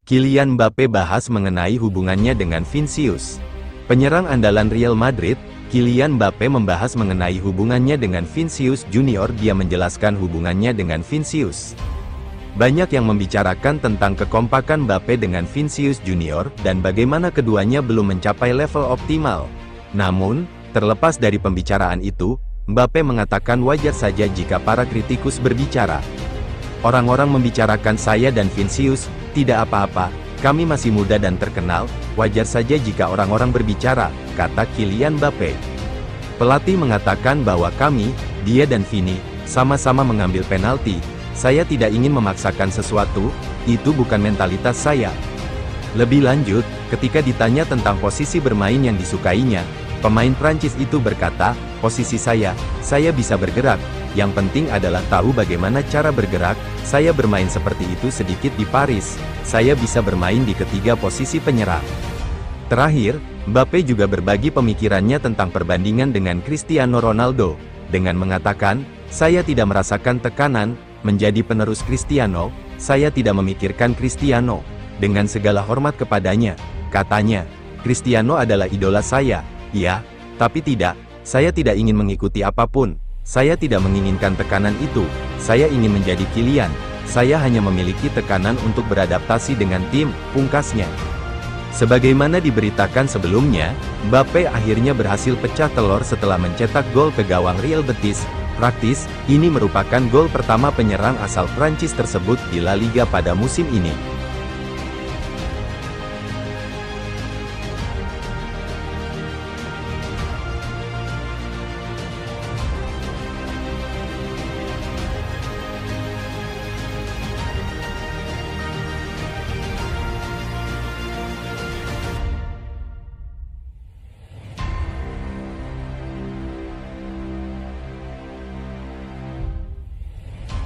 Kylian Mbappé bahas mengenai hubungannya dengan Vinicius. Penyerang andalan Real Madrid, Kylian Mbappé membahas mengenai hubungannya dengan Vinicius Junior. Dia menjelaskan hubungannya dengan Vinicius. Banyak yang membicarakan tentang kekompakan Mbappé dengan Vinicius Junior, dan bagaimana keduanya belum mencapai level optimal. Namun, terlepas dari pembicaraan itu, Mbappé mengatakan wajar saja jika para kritikus berbicara. Orang-orang membicarakan saya dan Vinicius, tidak apa-apa, kami masih muda dan terkenal, wajar saja jika orang-orang berbicara, kata Kylian Mbappé. Pelatih mengatakan bahwa kami, dia dan Vini, sama-sama mengambil penalti. Saya tidak ingin memaksakan sesuatu, itu bukan mentalitas saya. Lebih lanjut, ketika ditanya tentang posisi bermain yang disukainya, pemain Prancis itu berkata, posisi saya bisa bergerak, yang penting adalah tahu bagaimana cara bergerak. Saya bermain seperti itu sedikit di Paris, saya bisa bermain di ketiga posisi penyerang. Terakhir, Mbappé juga berbagi pemikirannya tentang perbandingan dengan Cristiano Ronaldo, dengan mengatakan, saya tidak merasakan tekanan menjadi penerus Cristiano, saya tidak memikirkan Cristiano, dengan segala hormat kepadanya, katanya, Cristiano adalah idola saya, ya, tapi tidak, saya tidak ingin mengikuti apapun, saya tidak menginginkan tekanan itu, saya ingin menjadi Kylian, saya hanya memiliki tekanan untuk beradaptasi dengan tim, pungkasnya. Sebagaimana diberitakan sebelumnya, Mbappé akhirnya berhasil pecah telur setelah mencetak gol ke gawang Real Betis. Praktis, ini merupakan gol pertama penyerang asal Prancis tersebut di La Liga pada musim ini.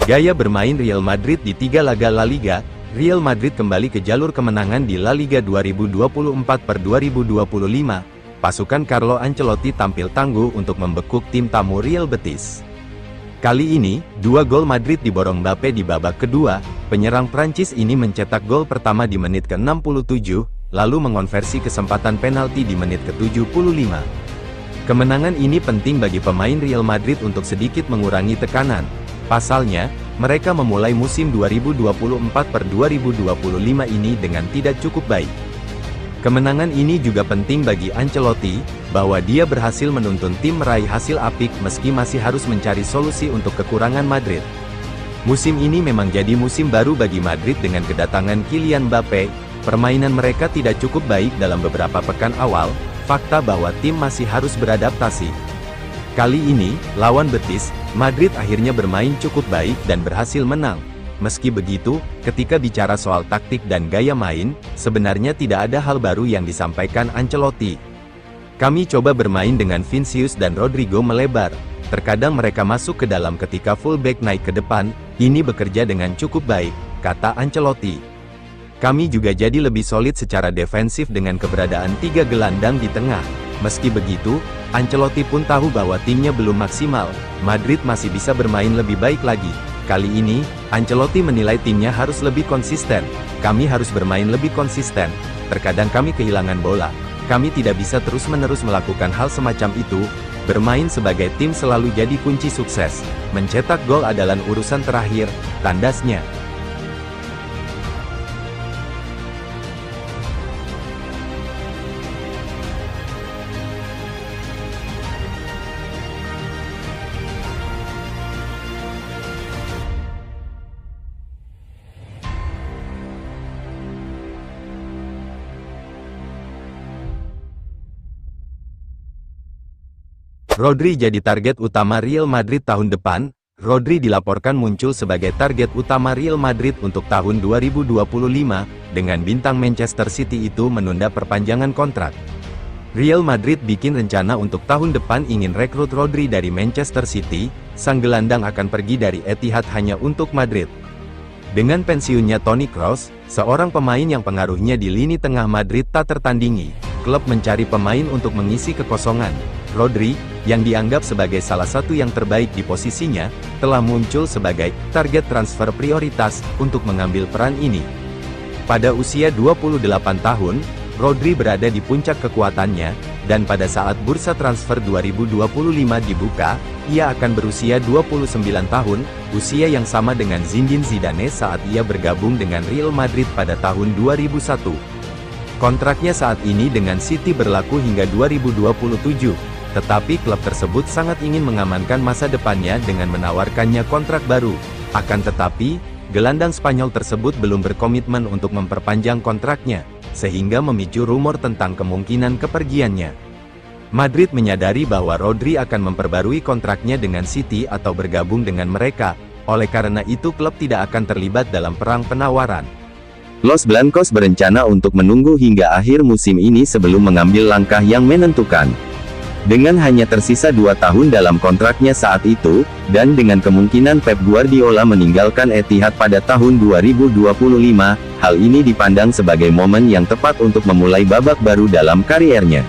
Gaya bermain Real Madrid di 3 laga La Liga, Real Madrid kembali ke jalur kemenangan di La Liga 2024/2025. Pasukan Carlo Ancelotti tampil tangguh untuk membekuk tim tamu Real Betis. Kali ini, 2 gol Madrid diborong Mbappé di babak kedua. Penyerang Prancis ini mencetak gol pertama di menit ke-67, lalu mengonversi kesempatan penalti di menit ke-75. Kemenangan ini penting bagi pemain Real Madrid untuk sedikit mengurangi tekanan. Pasalnya, mereka memulai musim 2024/2025 ini dengan tidak cukup baik. Kemenangan ini juga penting bagi Ancelotti, bahwa dia berhasil menuntun tim meraih hasil apik meski masih harus mencari solusi untuk kekurangan Madrid. Musim ini memang jadi musim baru bagi Madrid dengan kedatangan Kylian Mbappé. Permainan mereka tidak cukup baik dalam beberapa pekan awal, fakta bahwa tim masih harus beradaptasi. Kali ini, lawan Betis, Madrid akhirnya bermain cukup baik dan berhasil menang. Meski begitu, ketika bicara soal taktik dan gaya main, sebenarnya tidak ada hal baru yang disampaikan Ancelotti. Kami coba bermain dengan Vinicius dan Rodrigo melebar. Terkadang mereka masuk ke dalam ketika fullback naik ke depan, ini bekerja dengan cukup baik, kata Ancelotti. Kami juga jadi lebih solid secara defensif dengan keberadaan 3 gelandang di tengah. Meski begitu, Ancelotti pun tahu bahwa timnya belum maksimal, Madrid masih bisa bermain lebih baik lagi. Kali ini, Ancelotti menilai timnya harus lebih konsisten. Kami harus bermain lebih konsisten. Terkadang kami kehilangan bola. Kami tidak bisa terus-menerus melakukan hal semacam itu. Bermain sebagai tim selalu jadi kunci sukses. Mencetak gol adalah urusan terakhir, tandasnya. Rodri jadi target utama Real Madrid tahun depan. Rodri dilaporkan muncul sebagai target utama Real Madrid untuk tahun 2025, dengan bintang Manchester City itu menunda perpanjangan kontrak. Real Madrid bikin rencana untuk tahun depan ingin rekrut Rodri dari Manchester City. Sang gelandang akan pergi dari Etihad hanya untuk Madrid. Dengan pensiunnya Toni Kroos, seorang pemain yang pengaruhnya di lini tengah Madrid tak tertandingi, klub mencari pemain untuk mengisi kekosongan. Rodri, yang dianggap sebagai salah satu yang terbaik di posisinya, telah muncul sebagai target transfer prioritas untuk mengambil peran ini. Pada usia 28 tahun, Rodri berada di puncak kekuatannya, dan pada saat bursa transfer 2025 dibuka, ia akan berusia 29 tahun, usia yang sama dengan Zinedine Zidane saat ia bergabung dengan Real Madrid pada tahun 2001. Kontraknya saat ini dengan City berlaku hingga 2027, tetapi klub tersebut sangat ingin mengamankan masa depannya dengan menawarkannya kontrak baru. Akan tetapi, gelandang Spanyol tersebut belum berkomitmen untuk memperpanjang kontraknya, sehingga memicu rumor tentang kemungkinan kepergiannya. Madrid menyadari bahwa Rodri akan memperbarui kontraknya dengan City atau bergabung dengan mereka, oleh karena itu klub tidak akan terlibat dalam perang penawaran. Los Blancos berencana untuk menunggu hingga akhir musim ini sebelum mengambil langkah yang menentukan. Dengan hanya tersisa 2 tahun dalam kontraknya saat itu, dan dengan kemungkinan Pep Guardiola meninggalkan Etihad pada tahun 2025, hal ini dipandang sebagai momen yang tepat untuk memulai babak baru dalam kariernya.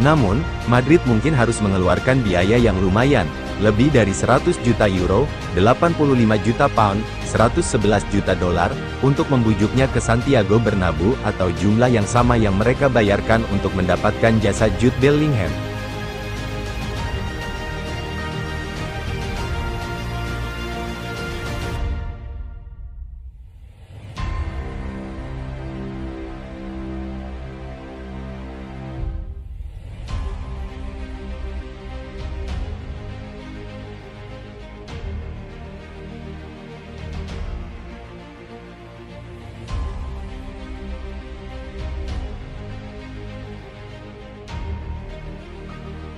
Namun, Madrid mungkin harus mengeluarkan biaya yang lumayan, lebih dari 100 juta euro, 85 juta pound, 111 juta dolar, untuk membujuknya ke Santiago Bernabeu atau jumlah yang sama yang mereka bayarkan untuk mendapatkan jasa Jude Bellingham.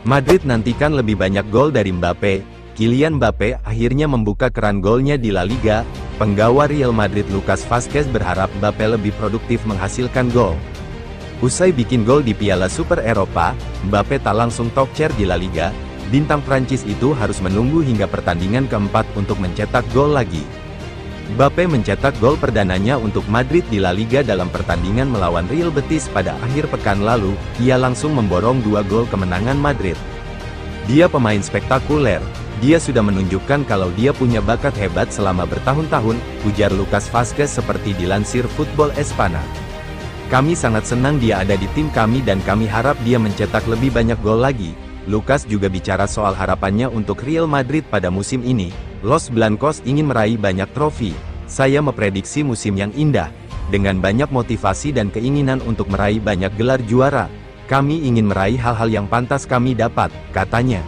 Madrid nantikan lebih banyak gol dari Mbappe. Kylian Mbappe akhirnya membuka keran golnya di La Liga. Penggawa Real Madrid Lucas Vazquez berharap Mbappe lebih produktif menghasilkan gol. Usai bikin gol di Piala Super Eropa, Mbappe tak langsung top chair di La Liga. Bintang Prancis itu harus menunggu hingga pertandingan keempat untuk mencetak gol lagi. Mbappe mencetak gol perdananya untuk Madrid di La Liga dalam pertandingan melawan Real Betis pada akhir pekan lalu. Ia langsung memborong 2 gol kemenangan Madrid. Dia pemain spektakuler. Dia sudah menunjukkan kalau dia punya bakat hebat selama bertahun-tahun, ujar Lucas Vazquez seperti dilansir Football Espana. Kami sangat senang dia ada di tim kami dan kami harap dia mencetak lebih banyak gol lagi. Lucas juga bicara soal harapannya untuk Real Madrid pada musim ini. Los Blancos ingin meraih banyak trofi. Saya memprediksi musim yang indah, dengan banyak motivasi dan keinginan untuk meraih banyak gelar juara. Kami ingin meraih hal-hal yang pantas kami dapat, katanya.